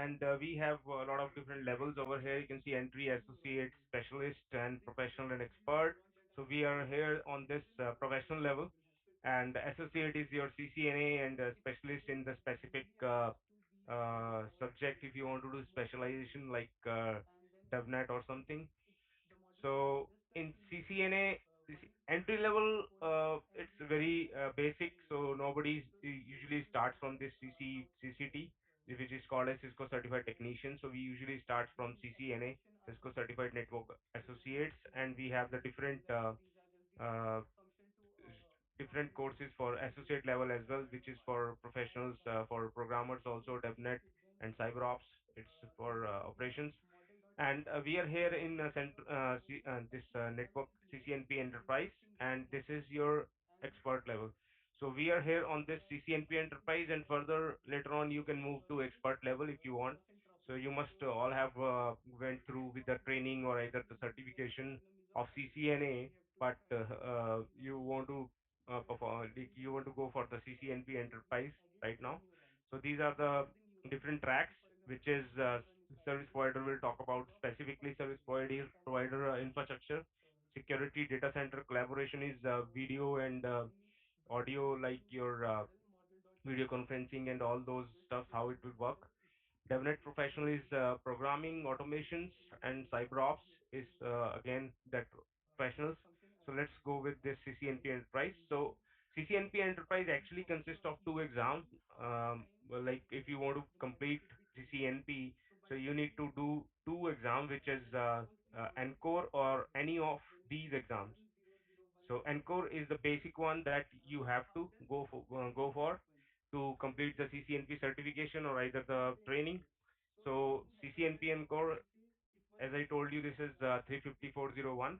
and we have a lot of different levels over here. You can see entry, associate, specialist, and professional and expert. So we are here on this professional level, and associate is your CCNA and specialist in the specific subject. If you want to do specialization like DevNet or something, so in CCNA, entry level, it's very basic. So nobody usually starts from this CCT, which is called as Cisco Certified Technician. So we usually start from CCNA, Cisco Certified Network Associates, and we have the uh, different courses for associate level as well, which is for professionals, for programmers also, DevNet and CyberOps. It's for operations. And we are here in this network CCNP Enterprise, and this is your expert level. So we are here on this CCNP Enterprise, and further later on you can move to expert level if you want. So you must all have went through with the training or either the certification of CCNA, but you want to perform, like you want to go for the CCNP Enterprise right now. So these are the different tracks, which is service provider will talk about specifically service provider infrastructure, security, data center collaboration is video and audio, like your video conferencing and all those stuff, how it will work. DevNet professional is programming, automations, and CyberOps is again that professionals. So let's go with this CCNP Enterprise. So CCNP Enterprise actually consists of two exams. Well, like if you want to complete CCNP, so you need to do two exams, which is Encore or any of these exams. So Encore is the basic one that you have to go for to complete the CCNP certification or either the training. So CCNP Encore, as I told you, this is 35401,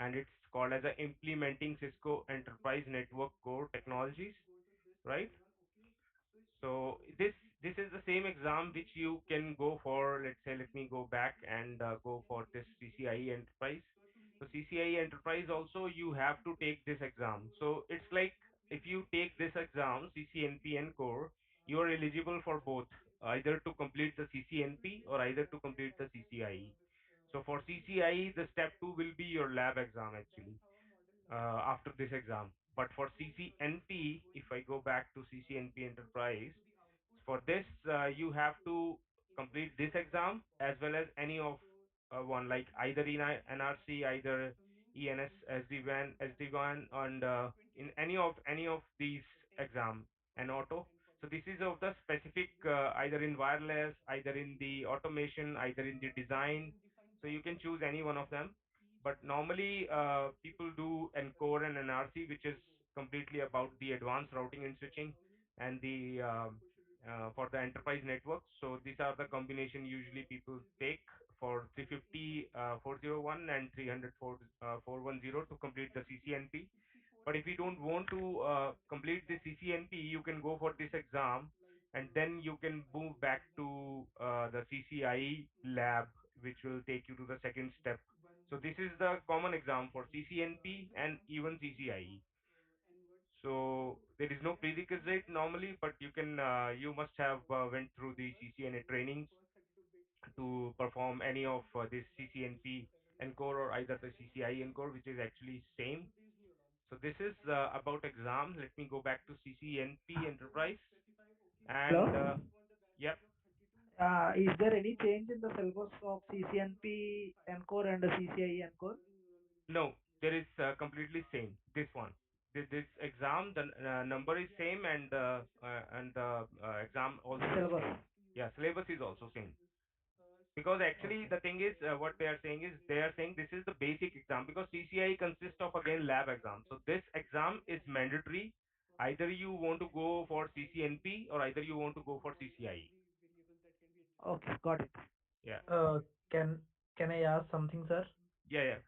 and it's called as a implementing Cisco Enterprise Network Core Technologies, right? So this is the same exam which you can go for. Let's say, let me go back and go for this CCIE Enterprise. So CCIE Enterprise also you have to take this exam. So it's like if you take this exam, CCNP and Core, you are eligible for both, either to complete the CCNP or either to complete the CCIE. So for CCIE, the step two will be your lab exam actually after this exam. But for CCNP, if I go back to CCNP Enterprise, for this you have to complete this exam as well as any of one, like either in NRC, either ENS, SD-WAN, SD-WAN, and in any of these exam and auto. So this is of the specific either in wireless, either in the automation, either in the design. So you can choose any one of them, but normally people do Encore and NRC, which is completely about the advanced routing and switching and the for the enterprise network. So these are the combination usually people take for 350 401 and 300 410 to complete the CCNP. But if you don't want to complete the CCNP, you can go for this exam, and then you can move back to the CCIE lab, which will take you to the second step. So this is the common exam for CCNP and even CCIE. So there is no prerequisite normally, but you must have went through the CCNA trainings to perform any of this CCNP Encore or either the CCIE Encore, which is actually same. So this is about exam. Let me go back to CCNP Enterprise. And Hello? yep, Is there any change in the syllabus of CCNP Encore and CCIE Encore no, there is completely same. This one, this exam, the number is same, and the exam also is syllabus? same. Yeah, syllabus is also same. Because actually Okay. the thing is what they are saying is they are saying this is the basic exam, because CCI consists of again lab exam. So this exam is mandatory. Either you want to go for CCNP or either you want to go for CCIE. Okay, got it. Yeah. Uh, can can I ask something, sir? Yeah, yeah.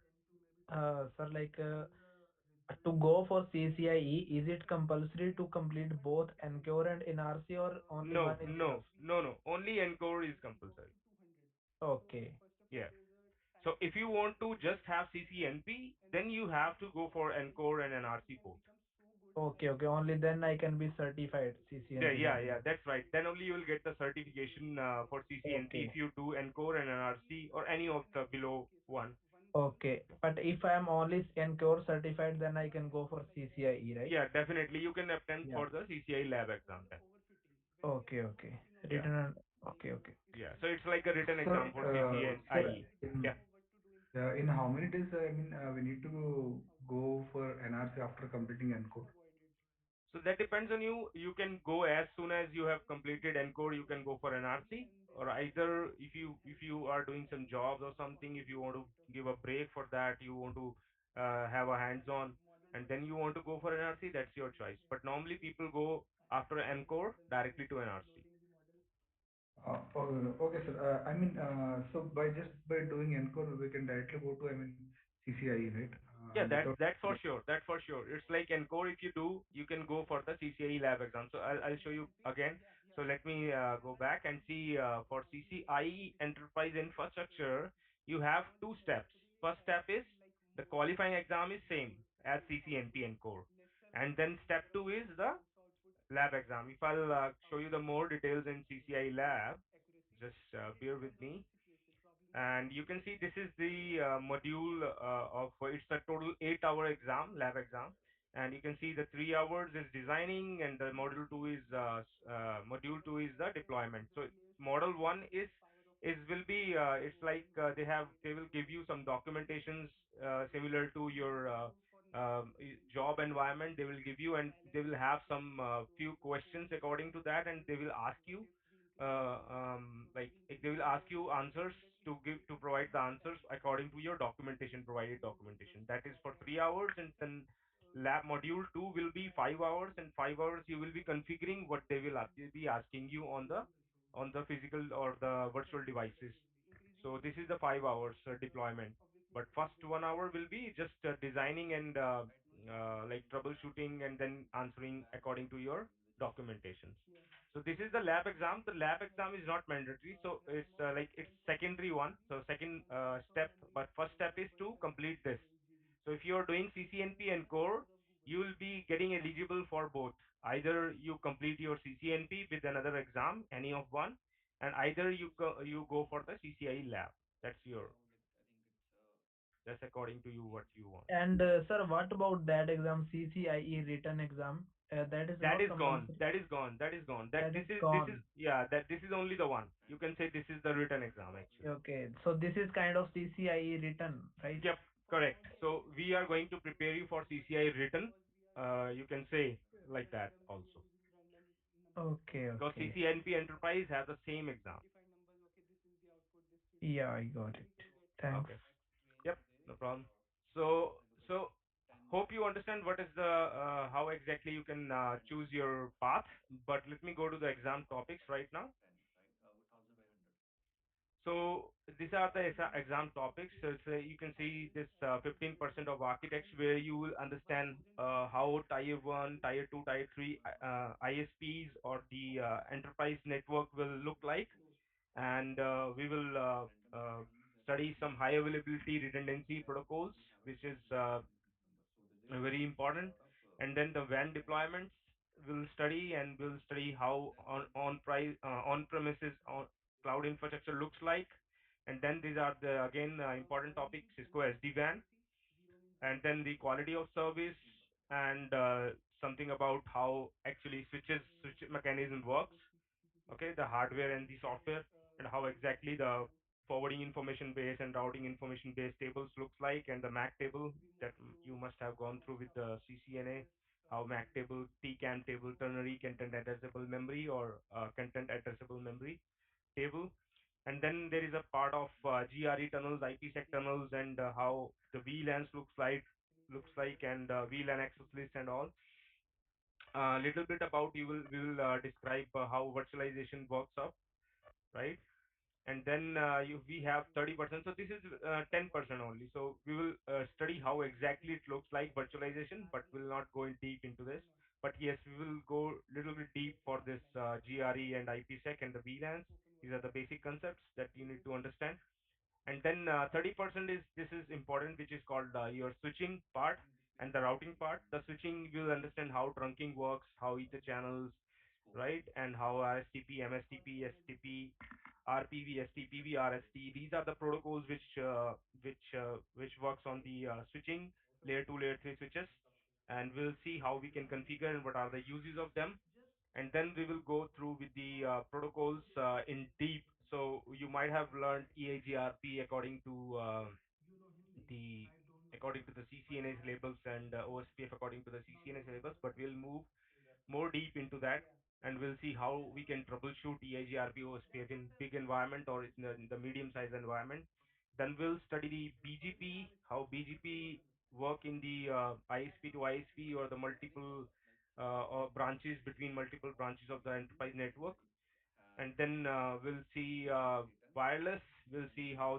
Sir, like to go for CCIE, is it compulsory to complete both Encore and NRC, or only No, one is no, enough? no, no. Only Encore is compulsory. Okay. Yeah. So if you want to just have CCNP, then you have to go for Encore and NRC both. Okay, okay. Only then I can be certified Yeah, CCNP yeah, demo. yeah, that's right. Then only you will get the certification for CCNP Okay. if you do Encore and NRC or any of the below one. Okay. But if I am only Encore certified, then I can go for CCIE, right? Yeah, definitely you can attempt Yeah. for the CCI lab exam then. Okay, okay. Yeah, Written on. Okay, okay. yeah. So it's like a written Sir, exam for sir, CCNIE. in Yeah. in how many days? I mean, we need to go for NRC after completing ENCODE. So that depends on you. You can go as soon as you have completed Encore, you can go for NRC, or either if you are doing some jobs or something, if you want to give a break for that, you want to have a hands-on, and then you want to go for NRC, that's your choice. But normally people go after Encore directly to NRC. Okay, sir. I mean, so by just by doing ENCODE, we can directly go to, I mean, CCIE, right? Yeah, Without. that's for sure. That's for sure. It's like Encore. If you do, you can go for the CCIE lab exam. So I'll show you again. So let me go back and see for CCIE Enterprise Infrastructure, you have two steps. First step is the qualifying exam is same as CCNP Encore, and then step two is the lab exam. If I'll show you the more details in CCIE lab, just bear with me. And you can see this is the module of it's a total 8-hour exam, lab exam. And you can see the 3 hours is designing, and the module two is the deployment. So model one is will be it's like they will give you some documentations similar to your job environment. They will give you, and they will have some few questions according to that, and they will ask you they will ask you answers to provide the answers according to your documentation, provided documentation. That is for 3 hours, and then lab module two will be 5 hours, and 5 hours you will be configuring what they will be asking you on the physical or the virtual devices. So this is the 5 hours deployment. But first 1 hour will be just designing and like troubleshooting, and then answering according to your documentations. So this is the lab exam. The lab exam is not mandatory, so it's like it's secondary one. So second step, but first step is to complete this. So if you are doing CCNP and core, you will be getting eligible for both. Either you complete your CCNP with another exam, any of one, and either you go for the CCI lab. That's your that's according to you what you want. And sir, what about that exam, CCIE written exam? That is That not is gone. compulsory. That is gone. That is gone. That That is this is gone. yeah. That this is only the one. You can say this is the written exam actually. Okay. So this is kind of CCIE written, right? Yep, correct. So we are going to prepare you for CCI written. You can say like that also, Okay, because okay. CCNP Enterprise have the same exam. Yeah, I got it. Thanks. Okay. Yep, no problem. So hope you understand what is the how exactly you can choose your path. But let me go to the exam topics right now. So these are the exam topics. So it's, you can see this 15% of architecture, where you will understand how tier 1, tier 2, tier 3 ISPs or the enterprise network will look like. And we will study some high availability redundancy protocols, which is very important. And then the WAN deployments we'll study, and we'll study how on premises on cloud infrastructure looks like. And then these are the again important topics: Cisco SD-WAN, and then the quality of service, and something about how actually switch mechanism works. Okay, the hardware and the software, and how exactly the forwarding information base and routing information base tables looks like, and the MAC table that you must have gone through with the CCNA, how MAC table, TCAM table, ternary content addressable memory, or content addressable memory table. And then there is a part of GRE tunnels, IPsec tunnels, and how the VLANs looks like, and VLAN access list and all. A little bit about you will we will describe how virtualization works up, right? And then we have 30%. So this is 10% only. So we will study how exactly it looks like virtualization, but we'll not go in deep into this. But yes, we will go little bit deep for this GRE and IPsec and the VLANs. These are the basic concepts that you need to understand. And then 30% is this is important, which is called your switching part. and the routing part. The switching will understand how trunking works, how ether channels, right, and how RSTP, MSTP, STP, RPV, STPV, RST. These are the protocols which works on the switching layer 2, layer 3 switches, and we'll see how we can configure and what are the uses of them. And then we will go through with the protocols in deep. So you might have learned EIGRP the according to the CCNA labels and OSPF according to the CCNA labels, but we'll move more deep into that, and we'll see how we can troubleshoot EIGRP OSPF in big environment or in the medium size environment. Then we'll study the BGP, how BGP work in the ISP to ISP or the multiple or branches between multiple branches of the enterprise network. And then we'll see wireless. We'll see how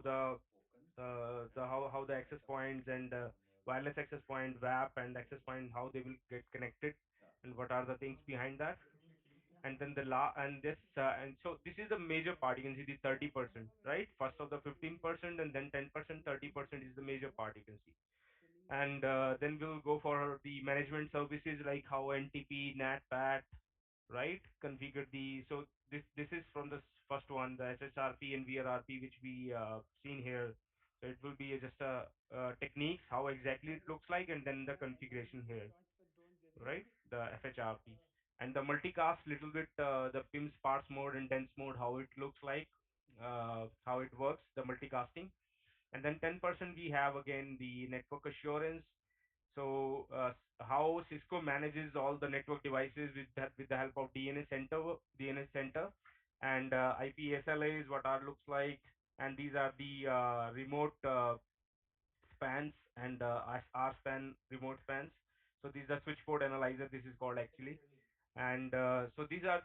how the access points and wireless access point, WAP and access point, how they will get connected, and what are the things behind that. And then and this and so this is the major part. You can see the 30%, right? First of the 15%, and then 10%, 30% is the major part you can see. And then we'll go for the management services like how NTP, NAT, right? Configure the so this is from the first one, the SSRP and VRRP, which we seen here. So it will be just a techniques how exactly it looks like, and then the configuration here, right? The FHRP and the multicast little bit the PIM sparse mode and dense mode, how it looks like, how it works, the multicasting. And then 10% we have again the network assurance. So how Cisco manages all the network devices with the help of DNS center, and IP SLAs, what are looks like, and these are the remote spans and RSpan remote spans. So these are switch port analyzer. This is called actually, and so these are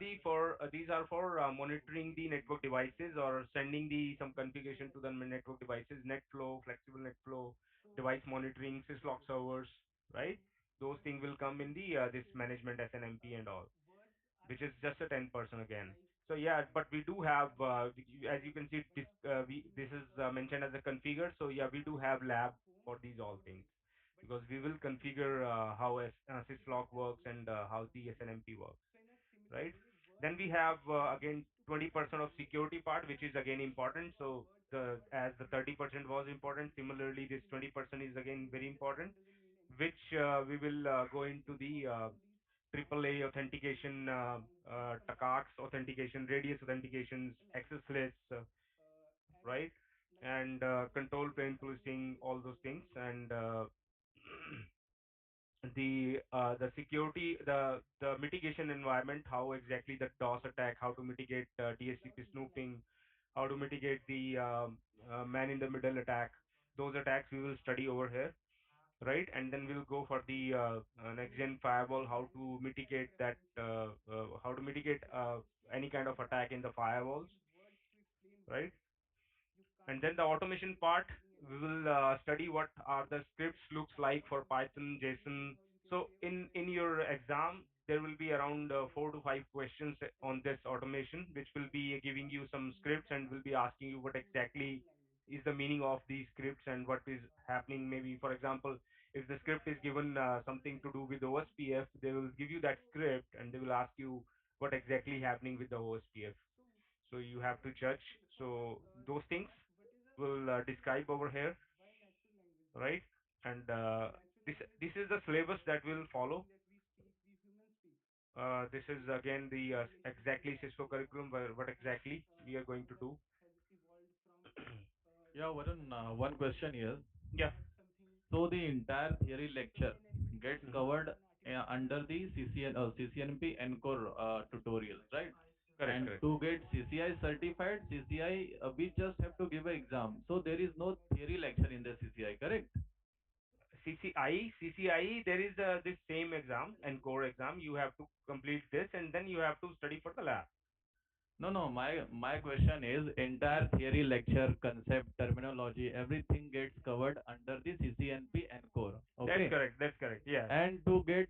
for monitoring the network devices or sending the some configuration to the network devices, net flow, flexible net flow, device monitoring, syslog servers, right? Those things will come in the this management SNMP and all, which is just a 10% again. So yeah, but we do have, as you can see, this is mentioned as a configure. So yeah, we do have lab for these all things, because we will configure how syslog works and how the SNMP works, right? Then we have again 20% of security part, which is again important. So the as the 30% was important, similarly this 20% is again very important, which we will go into the AAA authentication, TACACS authentication, radius authentications, access lists, right? And control plane policing, all those things, and the security, the mitigation environment, how exactly the DOS attack, how to mitigate DHCP snooping, how to mitigate the man in the middle attack. Those attacks we will study over here, right? And then we'll go for the next gen firewall, how to mitigate any kind of attack in the firewalls, right? And then the automation part, we will study what are the scripts looks like for Python, JSON. So in your exam, there will be around 4 to 5 questions on this automation, which will be giving you some scripts and will be asking you what exactly is the meaning of these scripts and what is happening. Maybe, for example, if the script is given something to do with OSPF, they will give you that script and they will ask you what exactly happening with the OSPF. So you have to judge. So those things will describe over here, right? And this is the syllabus that we'll follow. This is again the exactly Cisco curriculum, what exactly we are going to do. Yeah, Varun, one question here. Yeah. So the entire theory lecture gets Mhm. covered under the CCNP Encore tutorials, right? Correct, And correct. to get CCI certified, CCI, we just have to give an exam. So there is no theory lecture in the CCI, correct? CCIE, there is this same exam and core exam. You have to complete this, and then you have to study for the lab. No, no. My question is entire theory lecture, concept, terminology, everything gets covered under the CCNP Encore. That's Okay. correct. That's correct. Yeah. And to get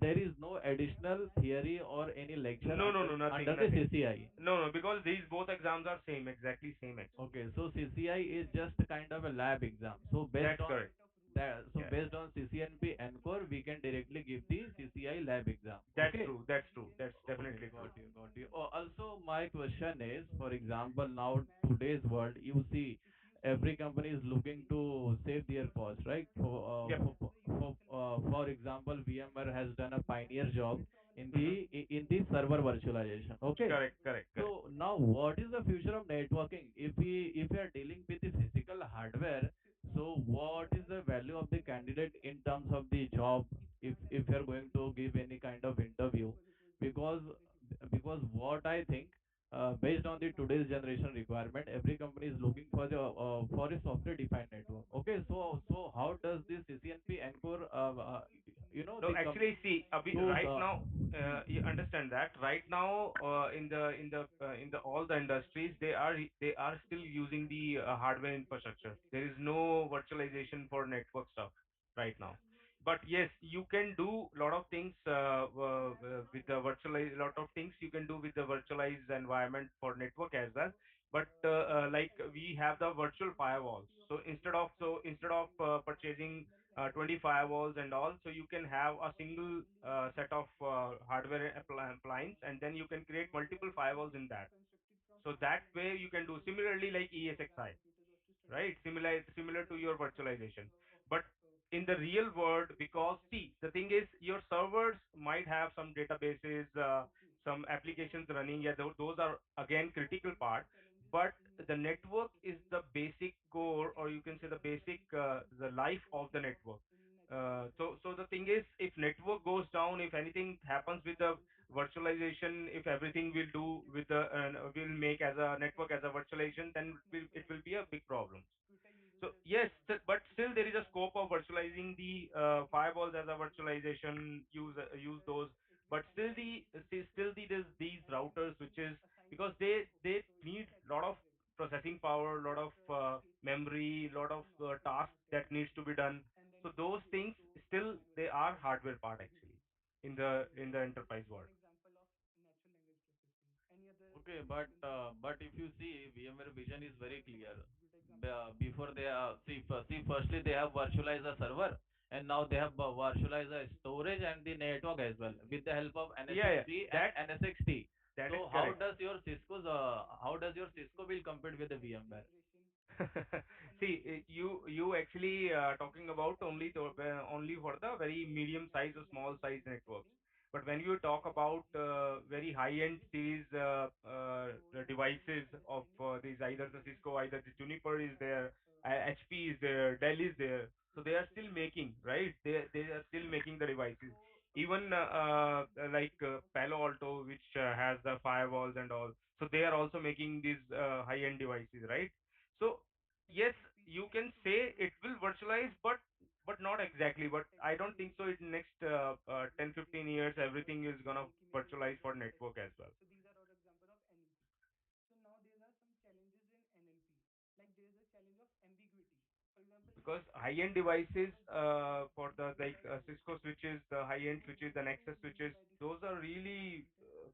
there is no additional theory or any lecture No, no, no, under nothing, the nothing. CCI. No, no, because these both exams are same, exactly same actually. Okay, so CCI is just kind of a lab exam. So That's correct. That, so Yeah, based on CCNP Encore, we can directly give the CCI lab exam. that's Okay. true. That's true. That's Okay, definitely true. got you, got you. Oh, also, my question is, for example, now today's world, you see, every company is looking to save their cost, right? Yep. For example, VMware has done a pioneer job in the server virtualization. Okay, Correct. Correct. Correct. so now what is the future of networking? If we are dealing with the physical hardware, so what is the value of the candidate in terms of the job if you are going to give any kind of interview? Because what I think, based on the today's generation requirement, every company is looking for a software defined network. Okay, so how does this CCNP Encore No, the actually, see, those right now, hmm. you understand that right now, in the all the industries, they are still using the hardware infrastructure. There is no virtualization for network stuff right now. But yes, you can do a lot of things with the virtualize. Lot of things you can do with the virtualized environment for network as well. But like we have the virtual firewalls. So instead of purchasing 20 firewalls and all, so you can have a single set of hardware appliance, and then you can create multiple firewalls in that. So that way you can do similarly like ESXi, right? Similar to your virtualization. But in the real world, because see, the thing is your servers might have some databases, some applications running. Yeah, those are again critical part. But the network is the basic core, or you can say the basic the life of the network. So the thing is, if network goes down, if anything happens with the virtualization, if everything will do with the will make as a network as a virtualization, then it will be a big problem. So yes, but still there is a scope of virtualizing the firewalls as a virtualization. Use those, but still these routers, which is because they need lot of processing power, lot of memory, lot of tasks that needs to be done. So those things still they are hardware part actually in the enterprise world. Okay, but if you see, VMware vision is very clear. Before they see firstly they have virtualized a server, and now they have virtualized a storage and the network as well with the help of Yeah, yeah, NSX3 and that NSX-T. that is So correct. how does your Cisco will compete with the VMware? See, you actually talking about only for the very medium size or small size networks. But when you talk about very high-end series devices of these, either the Cisco, either the Juniper is there, HP is there, Dell is there. So they are still making, right? They are still making the devices. Even like Palo Alto, which has the firewalls and all. So they are also making these high-end devices, right? So yes, you can say it will virtualize, but not exactly. But I don't think so. In next 10, 15 years, everything is gonna virtualize for network as well. Because high-end devices for the like Cisco switches, the high-end switches, the Nexus switches, those are really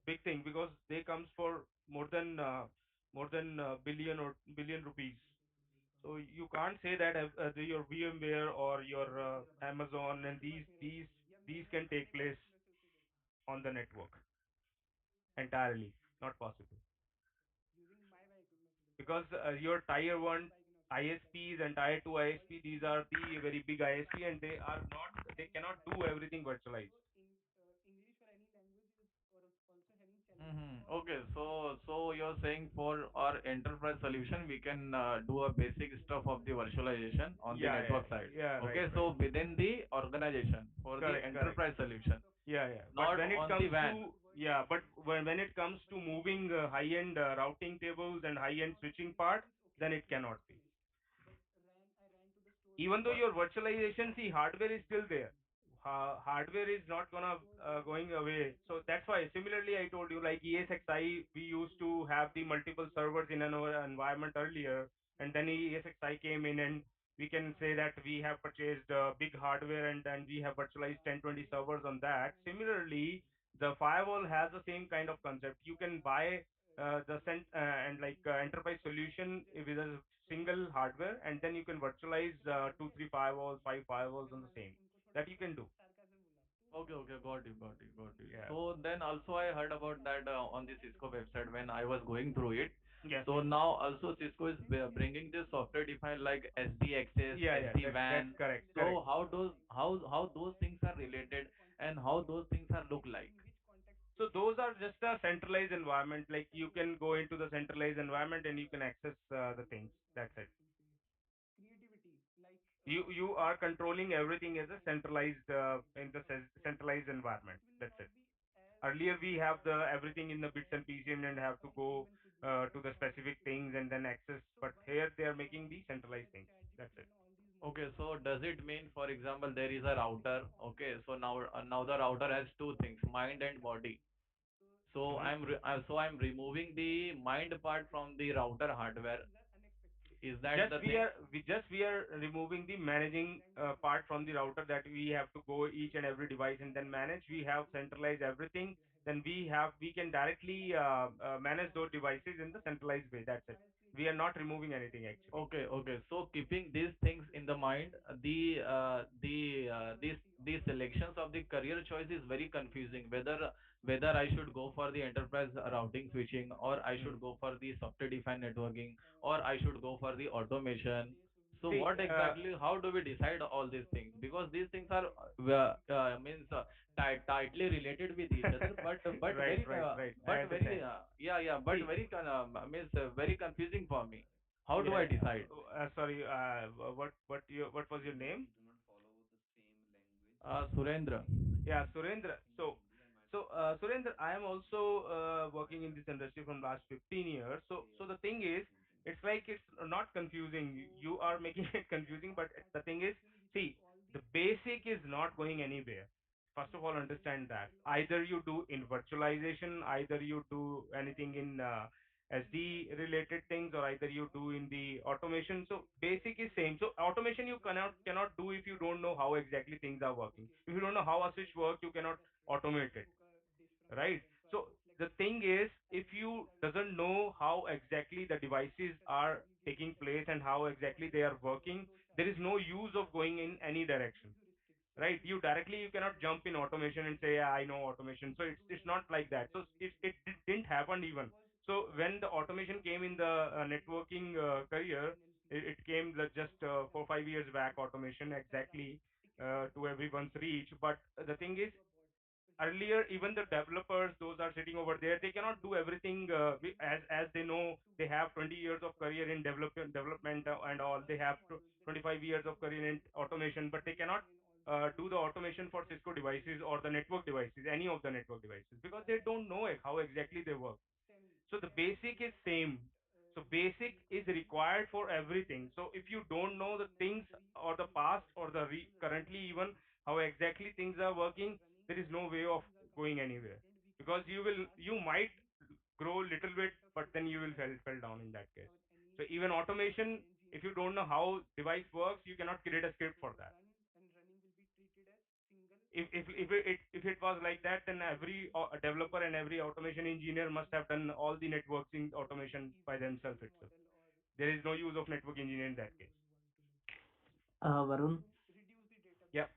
big thing because they comes for more than billion or billion rupees. So you can't say that your VMware or your Amazon and these can take place on the network entirely. Not possible because your tier one ISPs and tier two ISP, these are the very big ISP, and they cannot do everything virtualized. Okay, so you're saying for our enterprise solution, we can do a basic stuff of the virtualization on the Yeah, yeah, network side. yeah. Right, Okay, right. so within the organization for the Correct, correct. enterprise solution, Yeah, yeah. But not when it on the comes WAN. to yeah, but when it comes to moving high-end routing tables and high-end switching part, then it cannot be. Even though But your virtualization, see, hardware is still there. Hardware is not gonna going away. So that's why similarly I told you, like ESXi, we used to have the multiple servers in our environment earlier, and then ESXi came in, and we can say that we have purchased big hardware, and then we have virtualized 10, 20 servers on that. Similarly, the firewall has the same kind of concept. You can buy. and like enterprise solution with a single hardware, and then you can virtualize two, three firewalls, five firewalls on the same. That you can do. Okay, okay, got you, got you, got you. Yeah. So then also I heard about that on the Cisco website when I was going through it. Yes. So now also Cisco is bringing this software defined like SD access, Yeah, yeah. SD That's WAN. correct. Correct. So how those things are related and how those things are look like? So those are just a centralized environment. Like you can go into the centralized environment and you can access the things. That's it. You are controlling everything as a centralized in the centralized environment. That's it. Earlier we have the everything in the bits and pieces and have to go to the specific things and then access. But here they are making the centralized things. That's it. Okay, so does it mean, for example, there is a router? Okay, so now the router has two things, mind and body. So Mhm. I'm removing the mind part from the router hardware. Is that Just the we thing? are we are removing the managing part from the router, that we have to go each and every device and then manage. We have centralized everything. Then we can directly manage those devices in the centralized way. That's it. We are not removing anything actually. Okay, okay. So keeping these things in the mind, the selections of the career choice is very confusing. Whether I should go for the enterprise routing switching, or I Hmm. should go for the software defined networking, or I should go for the automation. So See, what exactly? How do we decide all these things? Because these things are means tightly related with each other, right, right, right. I understand. yeah, yeah, but See, very means very confusing for me. How do yeah. I decide? Sorry. What was your name? Surendra. Yeah, Surendra. Surendra, I am also working in this industry from last 15 years. So the thing is, it's not confusing. You are making it confusing, but the thing is, see, the basic is not going anywhere. First of all, understand that either you do in virtualization, either you do anything in SD related things, or either you do in the automation. So basic is same. So automation you cannot do if you don't know how exactly things are working. If you don't know how a switch works, you cannot automate it, right? So the thing is, if you doesn't know how exactly the devices are taking place and how exactly they are working, there is no use of going in any direction, right? You cannot jump in automation and say, yeah, I know automation. So it's not like that. So didn't happen even. So when the automation came in the networking career, it came just 4 5 years back, automation exactly to everyone's reach. But the thing is, earlier even the developers, those are sitting over there, they cannot do everything as they know. They have 20 years of career in development and all. They have 25 years of career in automation, but they cannot do the automation for Cisco devices or the network devices, any of the network devices, because they don't know how exactly they work. So the basic is same. So basic is required for everything. So if you don't know the things or the past or the currently even how exactly things are working, there is no way of going anywhere, because you might grow little bit, but then you will fell down in that case. So even automation, if you don't know how device works, you cannot create a script for that. If it was like that, then every developer and every automation engineer must have done all the networking automation by themselves itself. There is no use of network engineer in that case. Varun, Yep.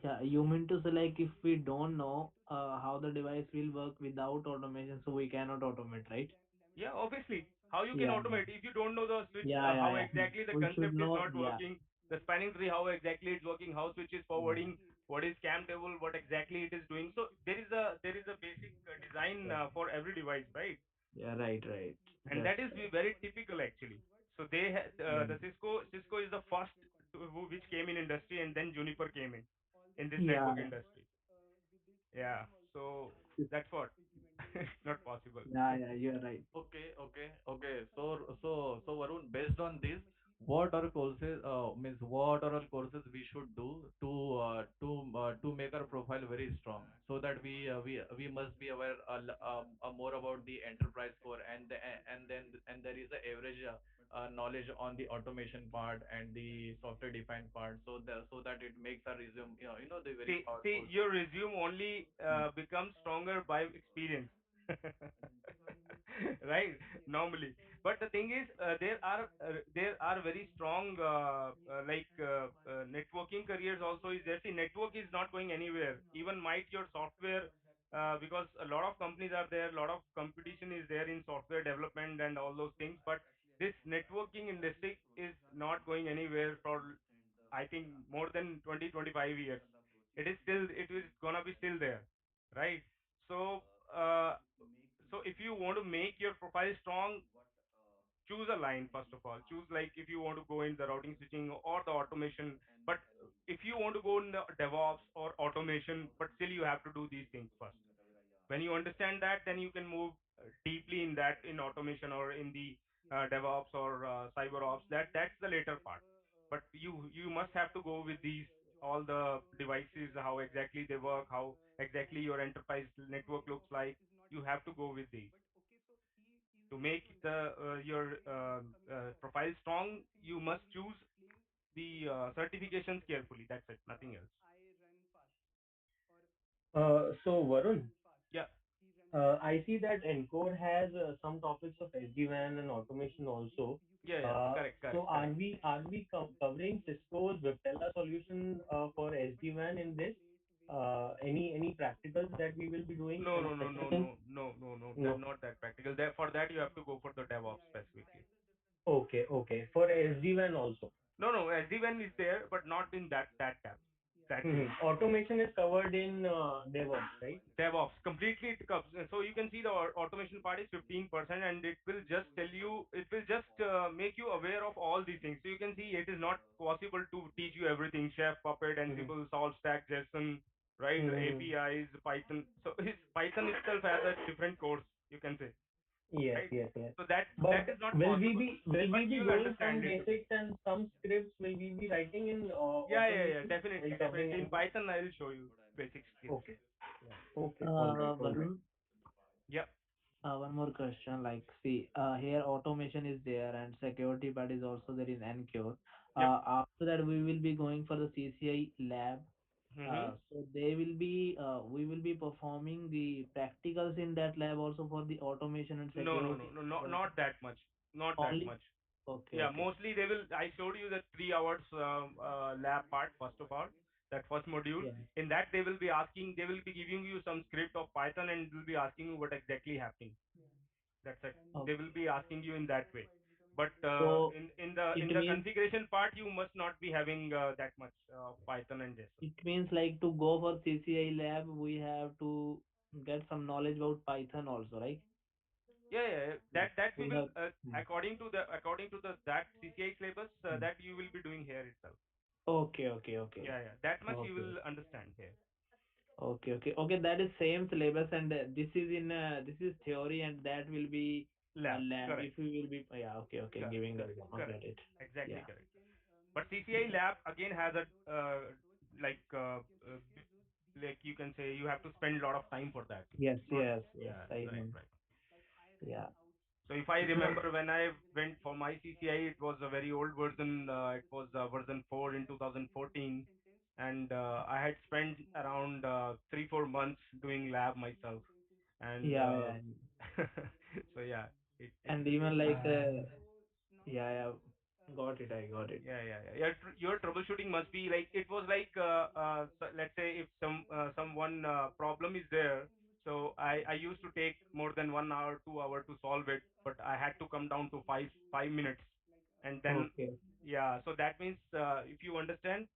yeah, you mean to say like if we don't know how the device will work without automation, so we cannot automate, right? Yeah, obviously. How you can Yeah, automate if you don't know the switch, yeah, yeah, how yeah. exactly the We should concept is know. not Yeah, working, the spanning tree, how exactly it's working, how switch is yeah, forwarding, what is cam table, what exactly it is doing. So there is a basic design yeah, for every device, right? yeah. Right, right. And That's that is very typical actually. So yeah, the Cisco is the first which came in industry, and then Juniper came in this yeah, network industry. Yeah. So that's what. It's not possible. yeah, yeah. You're right. Okay, okay, okay. So Varun, based on this, what are courses means what are all courses we should do to make our profile very strong, so that we must be aware more about the enterprise core, and there is a average knowledge on the automation part and the software defined part, so that it makes our resume the very See, powerful. your resume only becomes stronger by experience. Right, normally. But the thing is, there are very strong networking careers also is there. See, network is not going anywhere, even might your software, because a lot of companies are there, a lot of competition is there in software development and all those things, but this networking industry is not going anywhere for, I think, more than 20 25 years. It is still, it is gonna be still there, right? So uh, so if you want to make your profile strong, choose a line. First of all, choose, like, if you want to go in the routing switching or the automation. But if you want to go in the DevOps or automation, but still you have to do these things first. When you understand that, then you can move deeply in that, in automation or in the DevOps or cyber ops. That's the later part. But you must have to go with these, all the devices, how exactly they work, how exactly your enterprise network looks like. You have to go with these to make the your profile strong. You must choose the certifications carefully. That's it, nothing else. So Varun, Yeah, I see that Encore has some topics of SD-WAN and automation also. yeah, yeah, correct, So correct, correct. are we covering Cisco's Viptela solution for SD-WAN in this? Any practicals that we will be doing? No, And no, no, second no, thing, no, no, no, no. That no. not that practical. That, for that you have to go for the DevOps specifically. Okay, okay. For SD-WAN also. No, no. SD-WAN is there, but not in that depth, that way. Automation is covered in DevOps, right? DevOps completely it comes. So you can see the automation part is 15%, and it will just tell you, it will just make you aware of all these things. So you can see it is not possible to teach you everything. Chef, Puppet, Mm-hmm. Ansible, SaltStack, JSON, right? Mm-hmm. APIs, Python. So Python itself has a different course, you can say, Yes, right? yes, yes. So that But is not possible, will but we be you will doing understand some little bit. basics and some scripts will we be writing in Yeah, yeah, yeah. automation while Definitely, covering definitely. In Encore? Python, I will show you basic skills. Okay, Yeah. okay, all right, all right. Varun, Yep. one more question. Like, see, here automation is there and security part is also there in Encure. Yep. After that, we will be going for the CCI lab. Mm-hmm. So they will be, we will be performing the practicals in that lab also for the automation and No, no, no, security no, as not well. not that much. Not that Only. much. Okay, Yeah, okay. mostly they will. I showed you the 3 hours lab part first of all. That first module. Yeah. In that they will be asking. They will be giving you some script of Python and will be asking you what exactly happening. That's it. Okay. They will be asking you in that way. But So in it the means configuration part, you must not be having that much Python and JSON. it means like to go for CCI lab, we have to get some knowledge about Python also, right? Yeah, yeah, yeah. Like That we we will have. Hmm. according to the that CCI syllabus Hmm. that you will be doing here itself. Okay, okay, okay, Yeah, yeah. That much you okay, will understand here. okay, okay, okay. That is same syllabus, and this is theory, and that will be a Lab, lab. correct, If we will be, yeah, okay, okay, correct, giving the correct, exam. I correct. get it. Exactly Yeah. correct. But CCI lab again has a like like you can say you have to spend a lot of time for that. Yes, It's not. yes, yes. Yeah, I right, know. right. Yeah. So if I No, remember when I went for my CCI, it was a very old version. It was version 4 in 2014, and I had spent around 3 4 months doing lab myself. And Yeah, yeah. so yeah, it And even like, Uh, yeah, yeah. Got it. I got it. yeah, yeah, yeah. Your troubleshooting must be like, it was like so let's say if someone problem is there, so I used to take more than 1 hour 2 hour to solve it, but I had to come down to 5 minutes, and then Okay. yeah. So that means if you understand,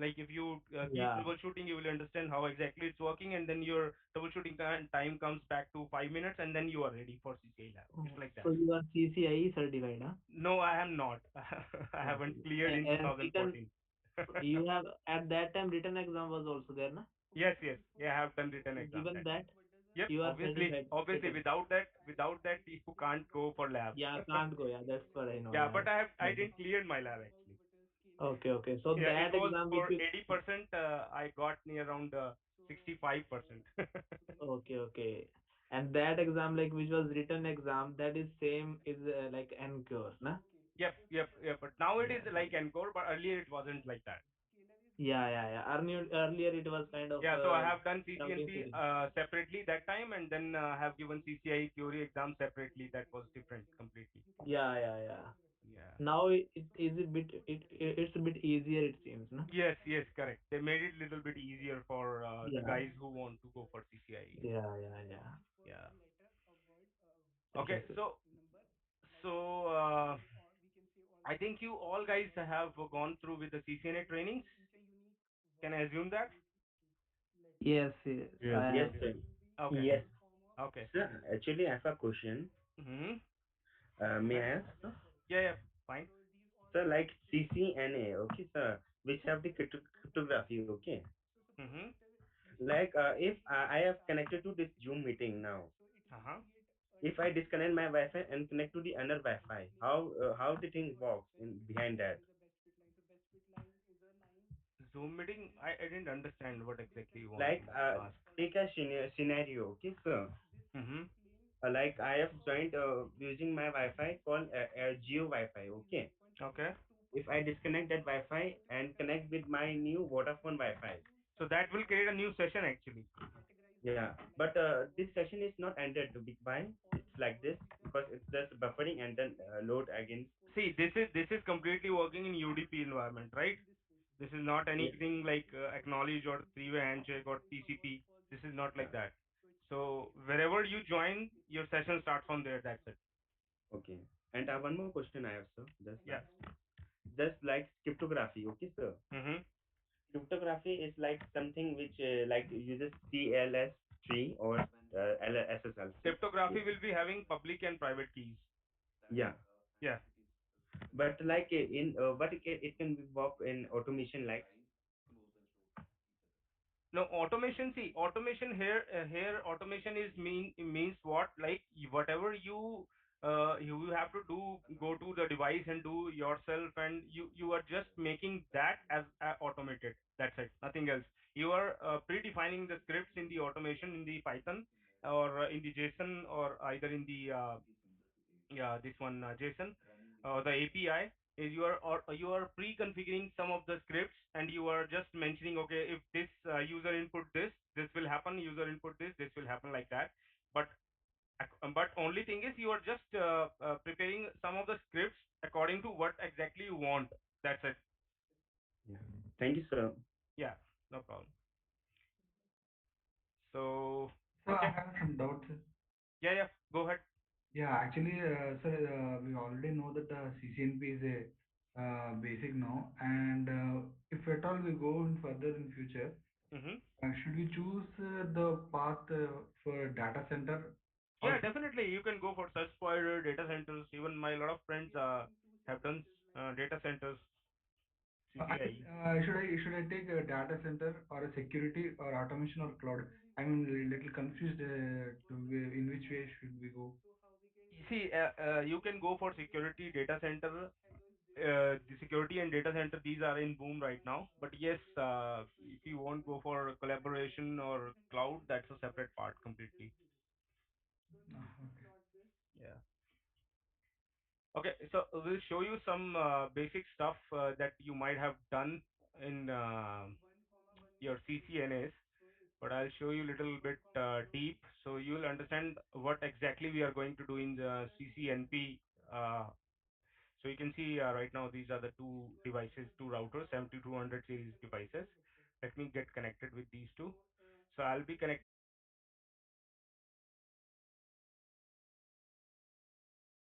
like if you keep Yeah. troubleshooting, you will understand how exactly it's working, and then your troubleshooting time comes back to 5 minutes, and then you are ready for CCI lab. It's Oh, like so that. you are CCIE certified, huh? No, I am not. I haven't Okay. cleared in And written, 2014. you have at that time written exam was also there, na? Yes, yes. Yeah, I have done written So exam given that that, time. Yep, you are obviously, certified obviously. written. Without that, you can't go for lab. Yeah, can't go. Yeah, that's what I know. Yeah, Yeah. but I Okay. didn't clear my lab actually. Okay, okay. So Yeah, it that was exam which for you 80%. I got near around 65%. okay, okay. And that exam like which was written exam that is same is like NCure, na? Yep, yep, yep. But now it Yeah, is got like Encore, but earlier it wasn't like that. Yeah. Earlier it was kind of Yeah, so I have done jumping CCNP series. separately that time, and then have given CCI theory exam separately. That was different completely. Yeah. Yeah. Now it is a bit it's a bit easier it seems, no? Yes, yes, correct. They made it a little bit easier for the Yeah. guys who want to go for CCI. Yeah. Yeah. Yes. Okay, so I think you all guys have gone through with the CCNA trainings. Can I assume that? Yes, Yes, I Yes, have. yes. sir. Okay. Yes. Okay. Sir, actually, I have a question. Hmm. Go May ahead. I ask, sir? Yeah, yeah, fine. Sir, like CCNA, okay, sir, which have the cryptography, okay? Hmm. Like, if I have connected to this Zoom meeting now, Uh-huh. if I disconnect my Wi-Fi and connect to the another Wi-Fi, how the thing works in behind that? Zoom meeting, I didn't understand what exactly you want Like, to ask. take a scenario, okay, sir. Mm-hmm. Like I have joined using my Wi-Fi called Geo Wi-Fi, okay. Okay. If I disconnect that Wi-Fi and connect with my new Vodafone Wi-Fi, So that will create a new session actually. yeah. But this session is not ended to be why it's like this because it's just buffering and then load again. See, this is completely working in UDP environment, right? This is not Yeah. anything like acknowledge or three-way handshake or TCP. This is not like Yeah. that. So wherever you join, your session starts from there. That's it. Okay. And one more question I have, sir. Just Yeah. last. Just like cryptography, okay, sir. Mm-hmm. Cryptography is like something which like uses TLS3 or SSL3. Cryptography Yeah. will be having public and private keys. Yeah. Yeah. But like in but it can be work in automation like. No, automation. See, automation here automation is means what? Like whatever you have to do, go to the device and do yourself, and you are just making that as automated. That's it. Nothing else. You are predefining the scripts in the automation in the Python or in the JSON or either in the yeah, this one JSON or the API is you are pre-configuring some of the scripts, and you are just mentioning, okay, if this user input this will happen, user input this will happen, like that. But but only thing is you are just preparing some of the scripts according to what exactly you want. That's it. Yeah. Thank you, sir. Yeah, no problem. So So I okay, have some doubts. yeah, yeah, go ahead. Yeah, actually, sir, we already know that CCNP is a basic now, and if at all we go in further in future, Hmm. should we choose the path for data center Yeah, also? definitely. You can go for search provider, data centers. Even my lot of friends have done data centers, CCIE. Should I take a data center or a security or automation or cloud? I'm a little confused in which way should we go? You see, you can go for security, data center. The security and data center, these are in boom right now. But yes, if you won't go for collaboration or cloud, that's a separate part completely. Okay. Yeah. Okay, so we'll show you some basic stuff that you might have done in your CCNAs, but I'll show you a little bit deep so you'll understand what exactly we are going to do in the CCNP. Uh, so you can see right now these are the two devices, two routers, 7200 series devices. Let me get connected with these two. So I'll be connecting